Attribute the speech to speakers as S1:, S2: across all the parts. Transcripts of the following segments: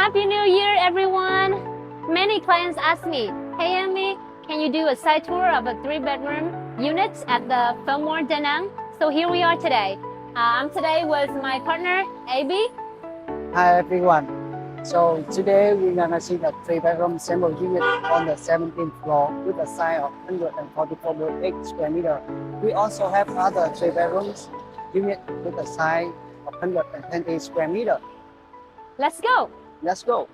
S1: Happy New Year, everyone! Many clients ask me, "Hey, Emmy, can you do a site tour of a 3-bedroom unit at the Filmore Danang?" So here we are today. I'm today with my partner, Abby.
S2: Hi everyone. So today we're gonna see the 3-bedroom sample unit on the 17th floor with a size of 144.8 square meter. We also have other 3-bedrooms unit with a size of 128 square meter.
S1: Let's go!
S2: Let's go.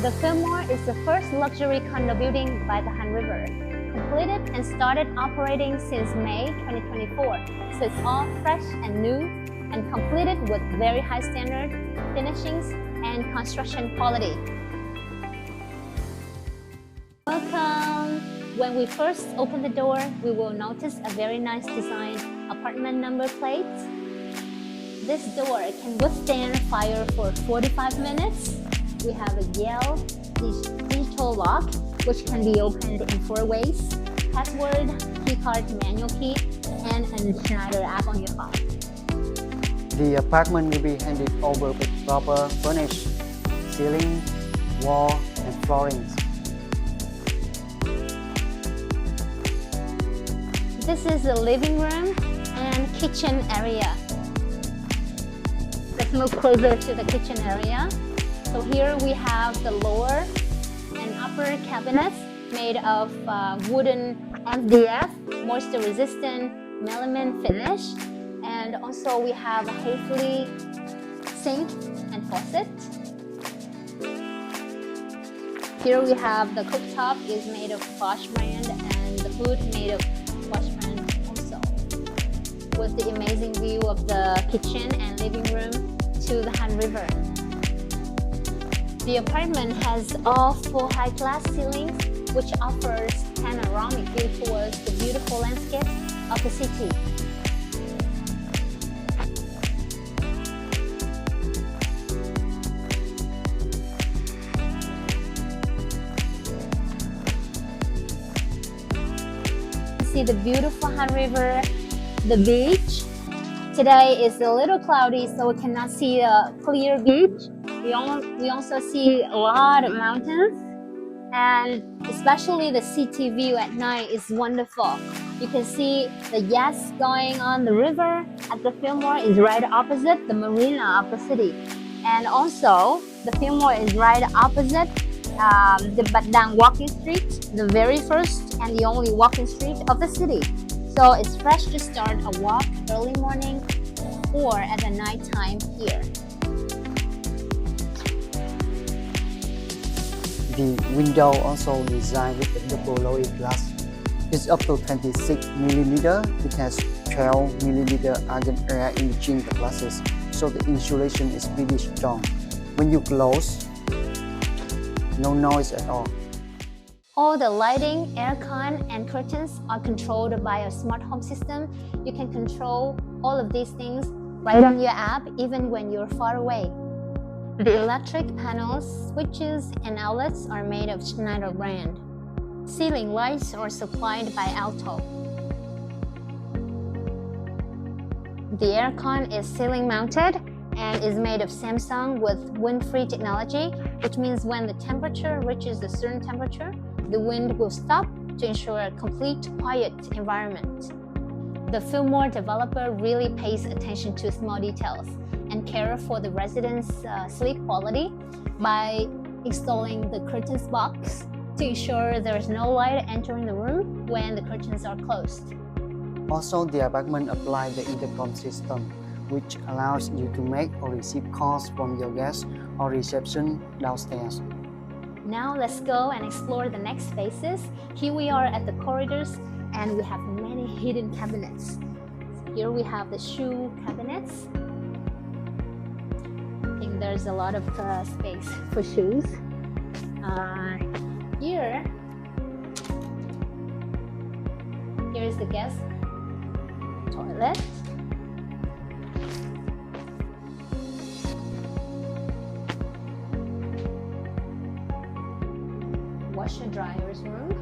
S1: The Filmore is the first luxury condo building by the Han River, completed and started operating since May 2024. So it's all fresh and new and completed with very high standard finishings and construction quality. Welcome! When we first open the door, we will notice a very nice design apartment number plate. This door can withstand fire for 45 minutes. We have a Yale digital lock, which can be opened in 4 ways: password, keycard, manual key, and a Schneider app on your phone.
S2: The apartment will be handed over with proper furniture, ceiling, wall, and flooring.
S1: This is the living room and kitchen area. Let's move closer to the kitchen area. So here we have the lower and upper cabinets made of wooden MDF, moisture resistant melamine finish. And also we have a Hayfley sink and faucet. Here we have the cooktop is made of Bosch brand and the hood made of Bosch brand also. With the amazing view of the kitchen and living room to the Han River. The apartment has all full high glass ceilings, which offers panoramic view towards the beautiful landscape of the city. See the beautiful Han River, the beach. Today is a little cloudy, so we cannot see a clear beach. We also see a lot of mountains, and especially the city view at night is wonderful. You can see the yachts going on the river. At the Filmore is right opposite the marina of the city, and also the Filmore is right opposite the Danang Walking Street, the very first and the only walking street of the city. So it's fresh to start a walk early morning or at the night time here.
S2: The window also designed with a double lower glass. It's up to 26 mm. It has 12 mm argon air in between the glasses, so the insulation is pretty strong. When you close, no noise at all.
S1: All the lighting, aircon, and curtains are controlled by a smart home system. You can control all of these things right on your app, even when you're far away. The electric panels, switches, and outlets are made of Schneider brand. Ceiling lights are supplied by Alto. The aircon is ceiling mounted and is made of Samsung with wind-free technology, which means when the temperature reaches a certain temperature, the wind will stop to ensure a complete quiet environment. The Filmore developer really pays attention to small details and care for the residents' sleep quality by installing the curtains box to ensure there is no light entering the room when the curtains are closed.
S2: Also, the apartment applies the intercom system, which allows you to make or receive calls from your guests or reception downstairs.
S1: Now let's go and explore the next spaces. Here we are at the corridors and we have many hidden cabinets. Here we have the shoe cabinets. I think there's a lot of space for shoes. Here's the guest toilet. Washer dryer's room.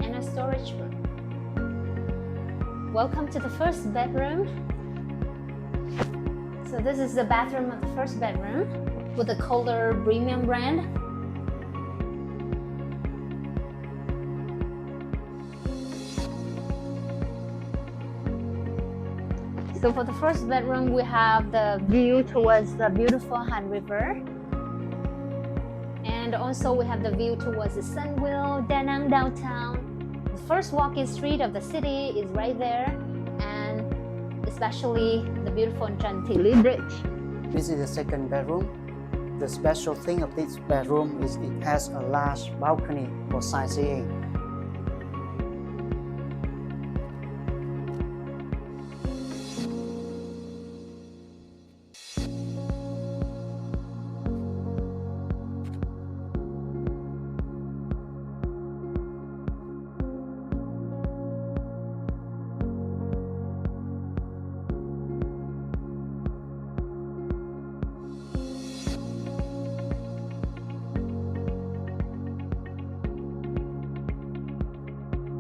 S1: And a and storage room. Welcome to the first bedroom. So this is the bathroom of the first bedroom with the Kohler premium brand. So for the first bedroom, we have the view towards the beautiful Han River. And also we have the view towards the Sunwheel Danang downtown. The first walking street of the city is right there, and especially the beautiful Chantilly Bridge.
S2: This is the second bedroom. The special thing of this bedroom is it has a large balcony for sightseeing.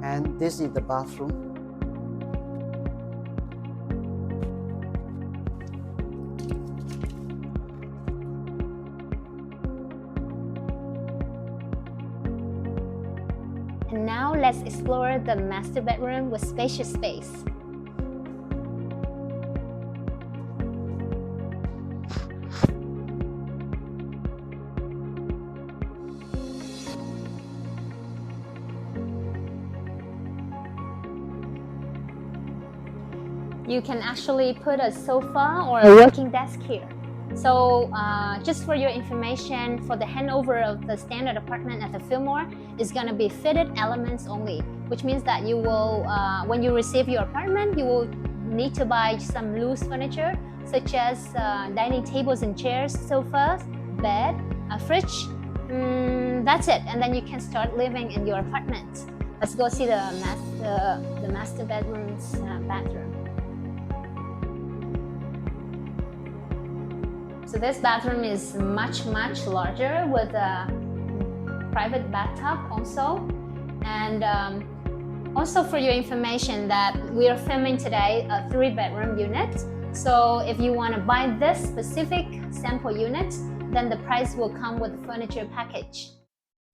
S2: And this is the bathroom.
S1: And now let's explore the master bedroom with spacious space. You can actually put a sofa or a working desk here. So just for your information, for the handover of the standard apartment at the Filmore is going to be fitted elements only, which means that you will, when you receive your apartment, you will need to buy some loose furniture such as dining tables and chairs, sofas, bed, a fridge. That's it, and then you can start living in your apartment. Let's go see the master bedroom's bathroom. So this bathroom is much larger with a private bathtub also. And also for your information that we are filming today a 3-bedroom unit. So if you want to buy this specific sample unit, then the price will come with the furniture package.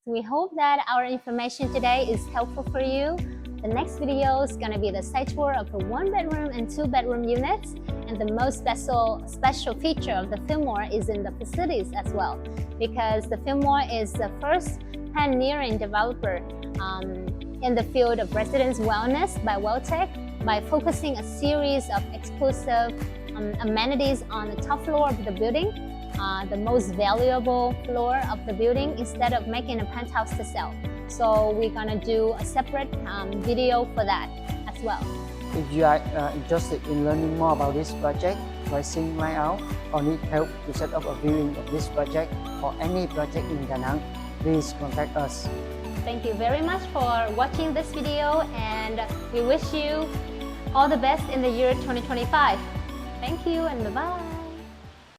S1: We hope that our information today is helpful for you. The next video is going to be the site tour of the 1-bedroom and 2-bedroom units. And the most special feature of the Filmore is in the facilities as well, because the Filmore is the first pioneering developer in the field of residence wellness by WellTech by focusing a series of exclusive amenities on the top floor of the building, the most valuable floor of the building, instead of making a penthouse to sell. So we're gonna do a separate video for that as well.
S2: If you are interested in learning more about this project, pricing layout, or need help to set up a viewing of this project or any project in Danang, please contact us.
S1: Thank you very much for watching this video, and we wish you all the best in the year 2025. Thank you and bye-bye.